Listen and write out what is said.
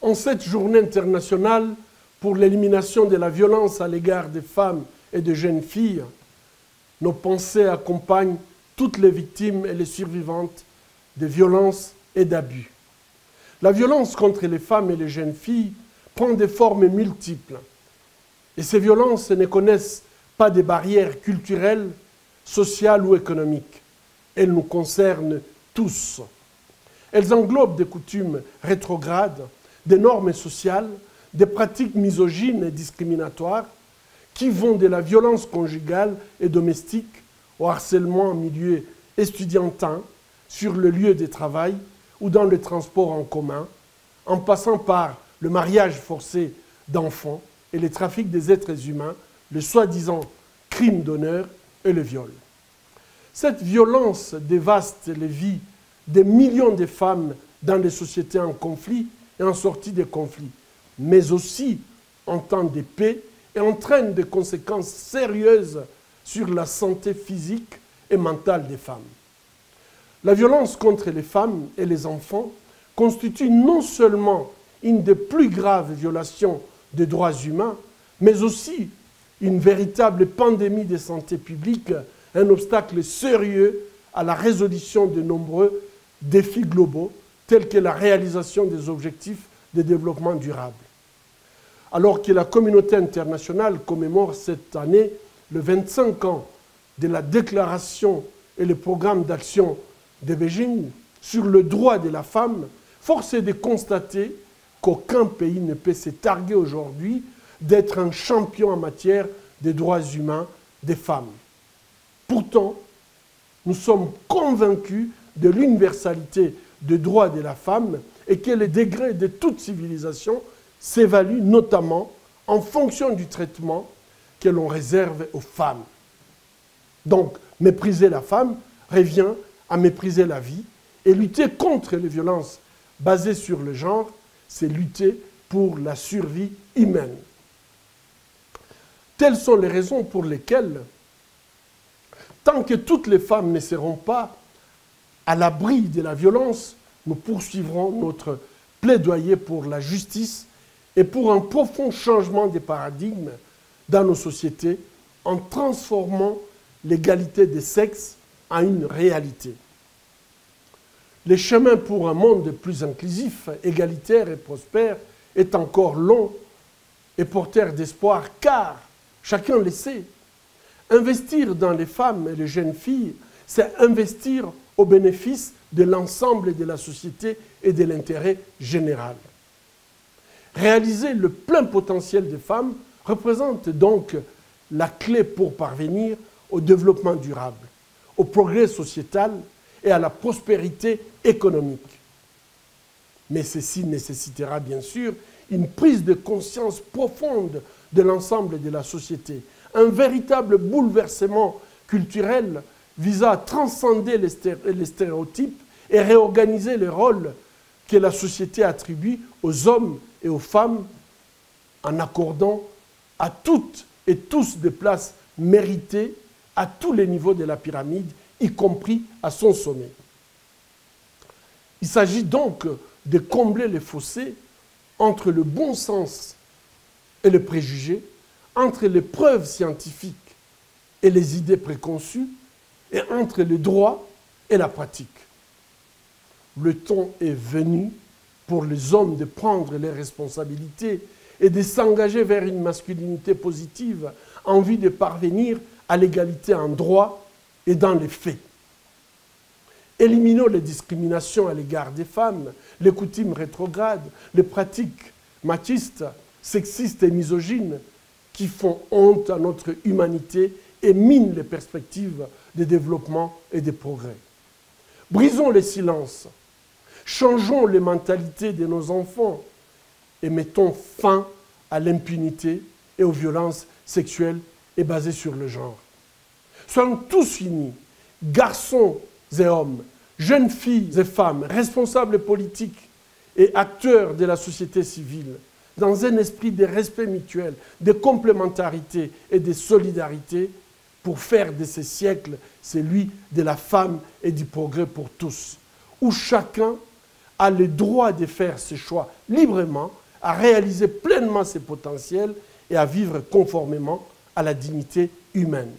En cette journée internationale pour l'élimination de la violence à l'égard des femmes et de jeunes filles, nos pensées accompagnent toutes les victimes et les survivantes de violences et d'abus. La violence contre les femmes et les jeunes filles prend des formes multiples. Et ces violences ne connaissent pas de barrières culturelles, sociales ou économiques. Elles nous concernent tous. Elles englobent des coutumes rétrogrades, des normes sociales, des pratiques misogynes et discriminatoires qui vont de la violence conjugale et domestique au harcèlement en milieu estudiantin, sur le lieu de travail ou dans le transport en commun, en passant par le mariage forcé d'enfants et le trafic des êtres humains, le soi-disant crime d'honneur et le viol. Cette violence dévaste les vies de millions de femmes dans les sociétés en conflit et en sortie des conflits, mais aussi en temps de paix et entraîne des conséquences sérieuses sur la santé physique et mentale des femmes. La violence contre les femmes et les enfants constitue non seulement une des plus graves violations des droits humains, mais aussi une véritable pandémie de santé publique, un obstacle sérieux à la résolution de nombreux défis globaux, tels que la réalisation des objectifs de développement durable. Alors que la communauté internationale commémore cette année le 25 ans de la déclaration et le programme d'action de Beijing sur le droit de la femme, force est de constater qu'aucun pays ne peut se targuer aujourd'hui d'être un champion en matière des droits humains des femmes. Pourtant, nous sommes convaincus de l'universalité des droits de la femme et que les degrés de toute civilisation s'évaluent notamment en fonction du traitement que l'on réserve aux femmes. Donc, mépriser la femme revient à mépriser la vie, et lutter contre les violences basées sur le genre, c'est lutter pour la survie humaine. Telles sont les raisons pour lesquelles, tant que toutes les femmes ne seront pas à l'abri de la violence, nous poursuivrons notre plaidoyer pour la justice et pour un profond changement des paradigmes dans nos sociétés en transformant l'égalité des sexes en une réalité. Le chemin pour un monde plus inclusif, égalitaire et prospère est encore long et porteur d'espoir, car, chacun le sait, investir dans les femmes et les jeunes filles, c'est investir au bénéfice de l'ensemble de la société et de l'intérêt général. Réaliser le plein potentiel des femmes représente donc la clé pour parvenir au développement durable, au progrès sociétal et à la prospérité économique. Mais ceci nécessitera bien sûr une prise de conscience profonde de l'ensemble de la société, un véritable bouleversement culturel visant à transcender les stéréotypes et réorganiser les rôles que la société attribue aux hommes et aux femmes en accordant à toutes et tous des places méritées à tous les niveaux de la pyramide, y compris à son sommet. Il s'agit donc de combler les fossés entre le bon sens et le préjugé, entre les preuves scientifiques et les idées préconçues, et entre le droit et la pratique. Le temps est venu pour les hommes de prendre les responsabilités et de s'engager vers une masculinité positive en vue de parvenir à l'égalité en droit et dans les faits. Éliminons les discriminations à l'égard des femmes, les coutumes rétrogrades, les pratiques machistes, sexistes et misogynes qui font honte à notre humanité et minent les perspectives de développement et de progrès. Brisons les silences, changeons les mentalités de nos enfants et mettons fin à l'impunité et aux violences sexuelles et basées sur le genre. Soyons tous unis, garçons et hommes, jeunes filles et femmes, responsables politiques et acteurs de la société civile, dans un esprit de respect mutuel, de complémentarité et de solidarité, pour faire de ces siècles celui de la femme et du progrès pour tous, où chacun a le droit de faire ses choix librement, à réaliser pleinement ses potentiels et à vivre conformément à la dignité humaine.